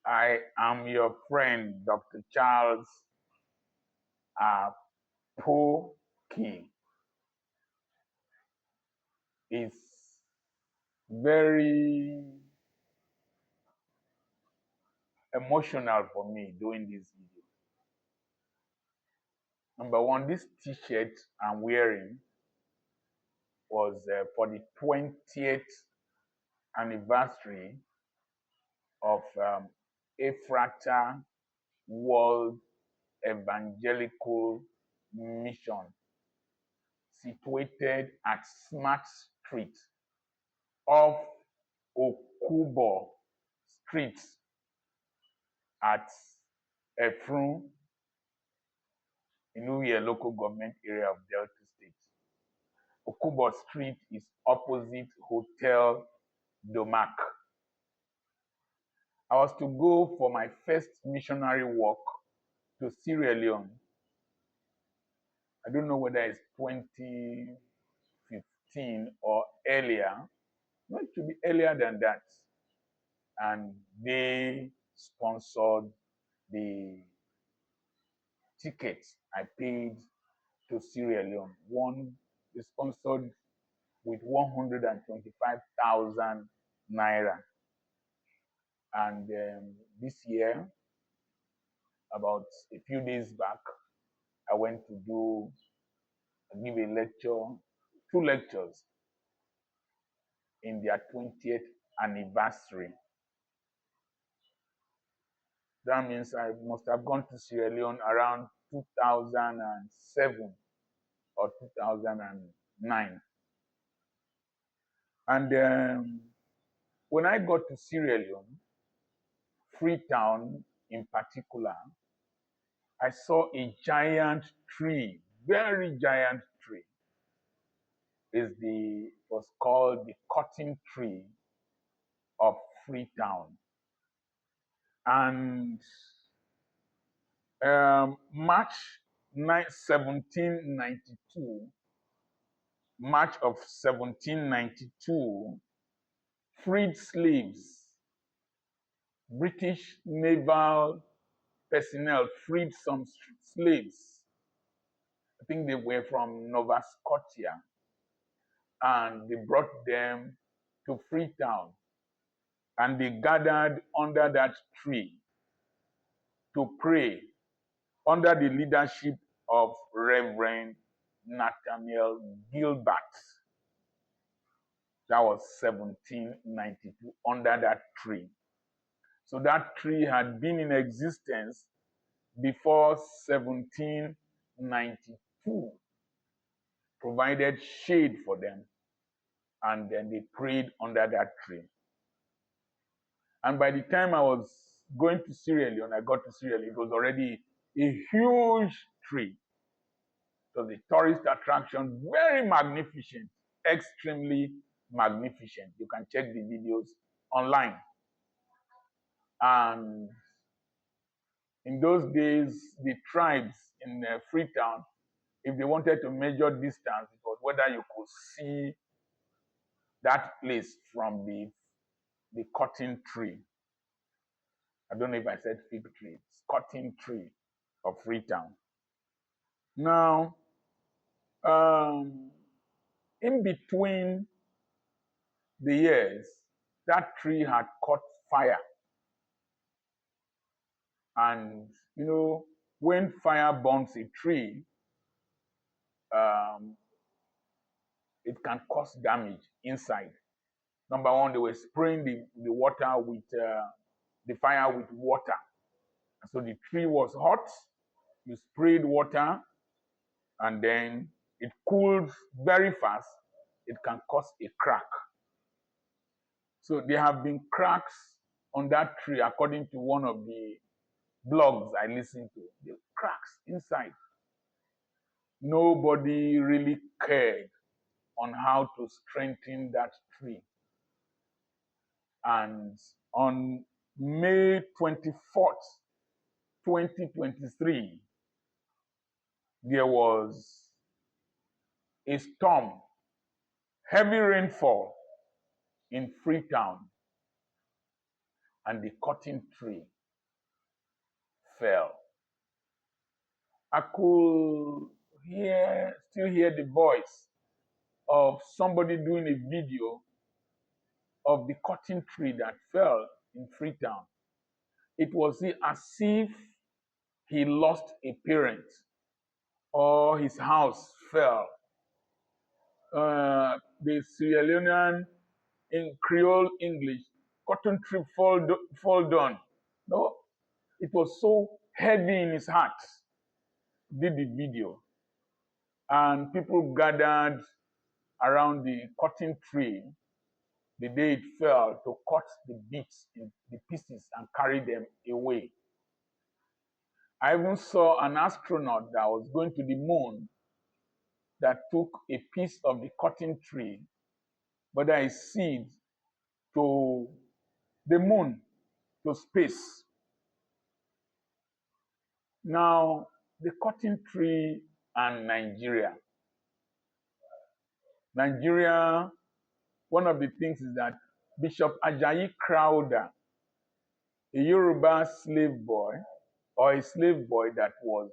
I am your friend, Dr. Charles Apoki. It's very emotional for me doing this video. Number one, this t-shirt I'm wearing was for the 20th anniversary of Ephrata World Evangelical Mission, situated at Smart Street off Okubo Street at Efrun, Inuye local government area of Delta State. Okubo Street is opposite Hotel Domac. I was to go for my first missionary walk to Sierra Leone. I don't know whether it's 2015 or earlier. No, it should be earlier than that. And they sponsored the tickets I paid to Sierra Leone. They sponsored with 125,000 naira. And this year, about a few days back, I went to give a lecture, 2 lectures in their 20th anniversary. That means I must have gone to Sierra Leone around 2007 or 2009. And when I got to Sierra Leone, Freetown in particular, I saw a giant tree, very giant tree. It was called the cotton tree of Freetown. And March 1792, freed slaves, British naval personnel freed some slaves. I think they were from Nova Scotia, and they brought them to Freetown, and they gathered under that tree to pray under the leadership of Reverend Nathaniel Gilbert. That was 1792, under that tree. So that tree had been in existence before 1792, provided shade for them, and then they prayed under that tree. And by the time I was going to Sierra Leone, I got to Sierra Leone, it was already a huge tree. So the tourist attraction, very magnificent, extremely magnificent. You can check the videos online. And in those days, the tribes in Freetown, if they wanted to measure distance, it was whether you could see that place from the cotton tree. I don't know if I said fig tree. It's cotton tree of Freetown. Now, in between the years, that tree had caught fire. And, you know, when fire burns a tree, it can cause damage inside. Number one, they were spraying the water with, the fire with water. So the tree was hot, you sprayed water, and then it cooled very fast. It can cause a crack. So there have been cracks on that tree, according to one of the blogs I listened to. The cracks inside. Nobody really cared on how to strengthen that tree. And on May 24th, 2023, there was a storm, heavy rainfall in Freetown, and the cotton tree fell. I could still hear the voice of somebody doing a video of the cotton tree that fell in Freetown. It was as if he lost a parent or his house fell. The Sierra Leonean in Creole English, cotton tree fall down. No, it was so heavy in his heart. Did the video, and people gathered around the cotton tree the day it fell to cut the bits in the pieces and carry them away. I even saw an astronaut that was going to the moon that took a piece of the cotton tree, whether a seed, to the moon, to space. Now, the cotton tree and Nigeria. Nigeria, one of the things is that Bishop Ajayi Crowther, a Yoruba slave boy, or a slave boy that was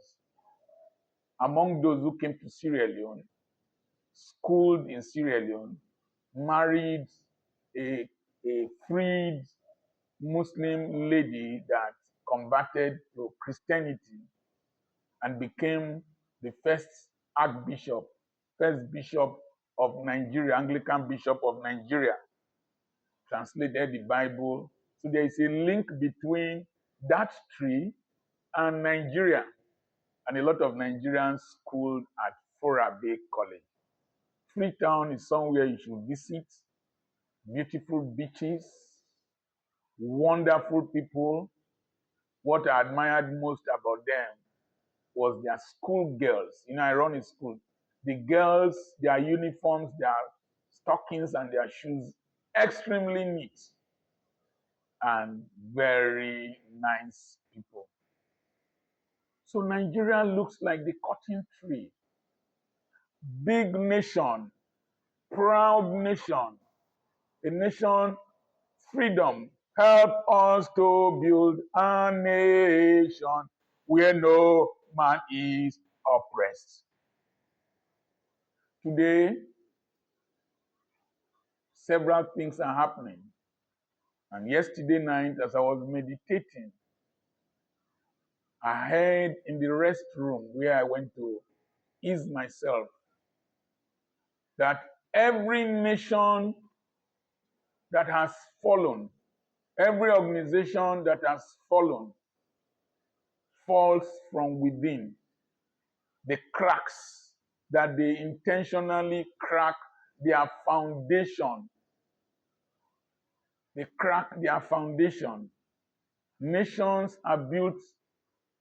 among those who came to Sierra Leone, schooled in Sierra Leone, married a freed Muslim lady that converted to Christianity and became the first bishop of Nigeria, Anglican bishop of Nigeria, translated the Bible. So there is a link between that tree and Nigeria, and a lot of Nigerians schooled at Fora Bay College. Freetown is somewhere you should visit. Beautiful beaches, wonderful people. What I admired most about them was their school girls. You know, I run a school. The girls, their uniforms, their stockings, and their shoes, extremely neat and very nice people. So Nigeria looks like the cotton tree. Big nation, proud nation, a nation, freedom. Help us to build a nation where no man is oppressed. Today, several things are happening. And yesterday night, as I was meditating, I heard in the restroom where I went to ease myself that every nation that has fallen, every organization that has fallen, falls from within. The cracks that they intentionally crack their foundation. They crack their foundation. Nations are built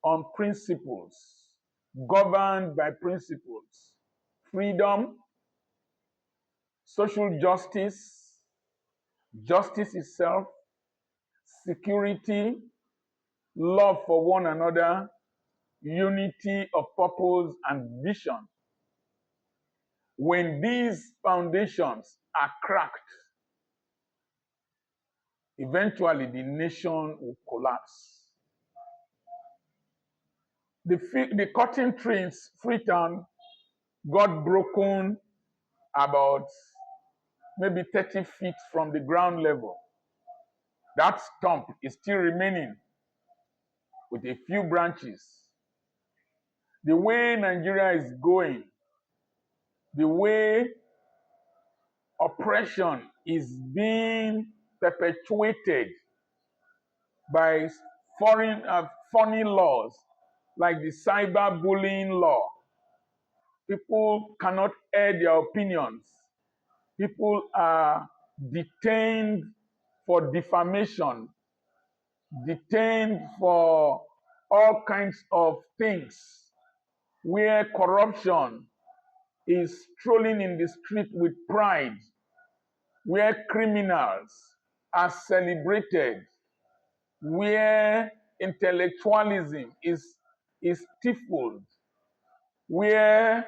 on principles, governed by principles. Freedom, social justice, justice itself, security, love for one another, unity of purpose and vision. When these foundations are cracked, eventually the nation will collapse. The cotton tree in Freetown got broken about maybe 30 feet from the ground level. That stump is still remaining with a few branches. The way Nigeria is going, the way oppression is being perpetuated by funny laws like the cyberbullying law. People cannot air their opinions. People are detained for defamation, detained for all kinds of things, where corruption is strolling in the street with pride, where criminals are celebrated, where intellectualism is stifled, where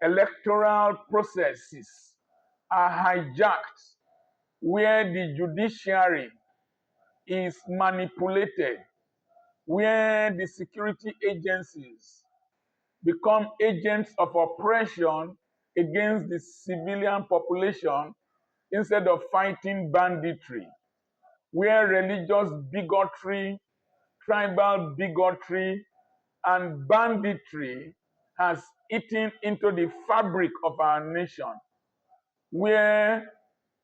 electoral processes are hijacked, where the judiciary is manipulated, where the security agencies become agents of oppression against the civilian population instead of fighting banditry, where religious bigotry, tribal bigotry, and banditry has eaten into the fabric of our nation, where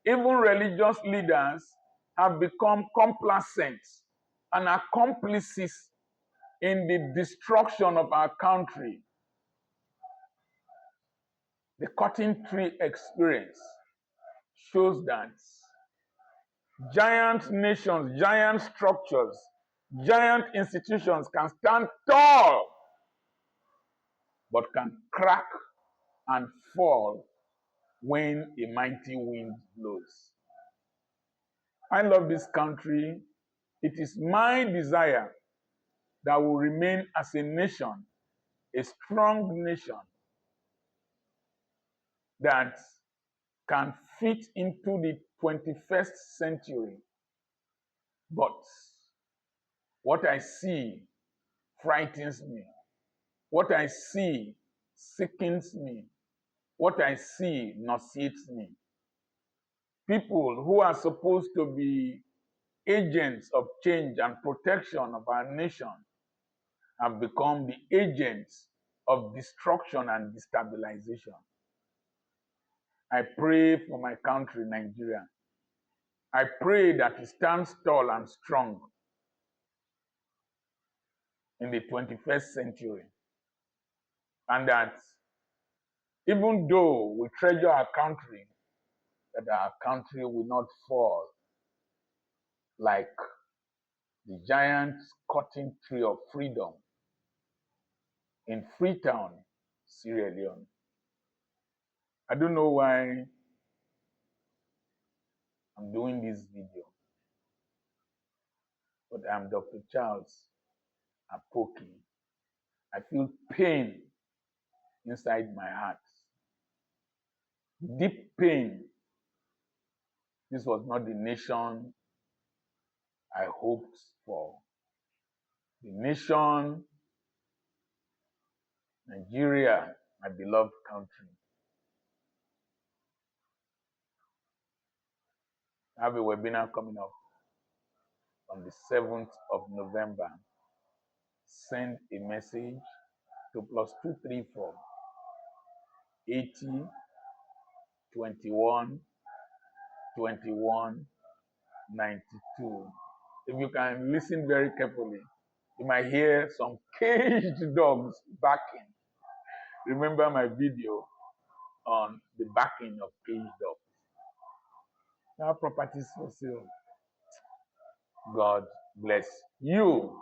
even religious leaders have become complacent and accomplices in the destruction of our country. The cutting tree experience shows that giant nations, giant structures, giant institutions can stand tall, but can crack and fall when a mighty wind blows. I love this country. It is my desire that we remain as a nation, a strong nation that can fit into the 21st century. But what I see frightens me. What I see sickens me. What I see nauseates me. People who are supposed to be agents of change and protection of our nation have become the agents of destruction and destabilization. I pray for my country, Nigeria. I pray that it stands tall and strong in the 21st century, and that even though we treasure our country, that our country will not fall like the giant cutting tree of freedom in Freetown, Sierra Leone. I don't know why I'm doing this video, but I'm Dr. Charles Apoki. I feel pain inside my heart, deep pain. This was not the nation I hoped for. The nation, Nigeria, my beloved country. I have a webinar coming up on the 7th of November. Send a message to +234 80 21 21 92. If you can listen very carefully, you might hear some caged dogs barking. Remember my video on the barking of caged dogs. Our properties for sale. God bless you.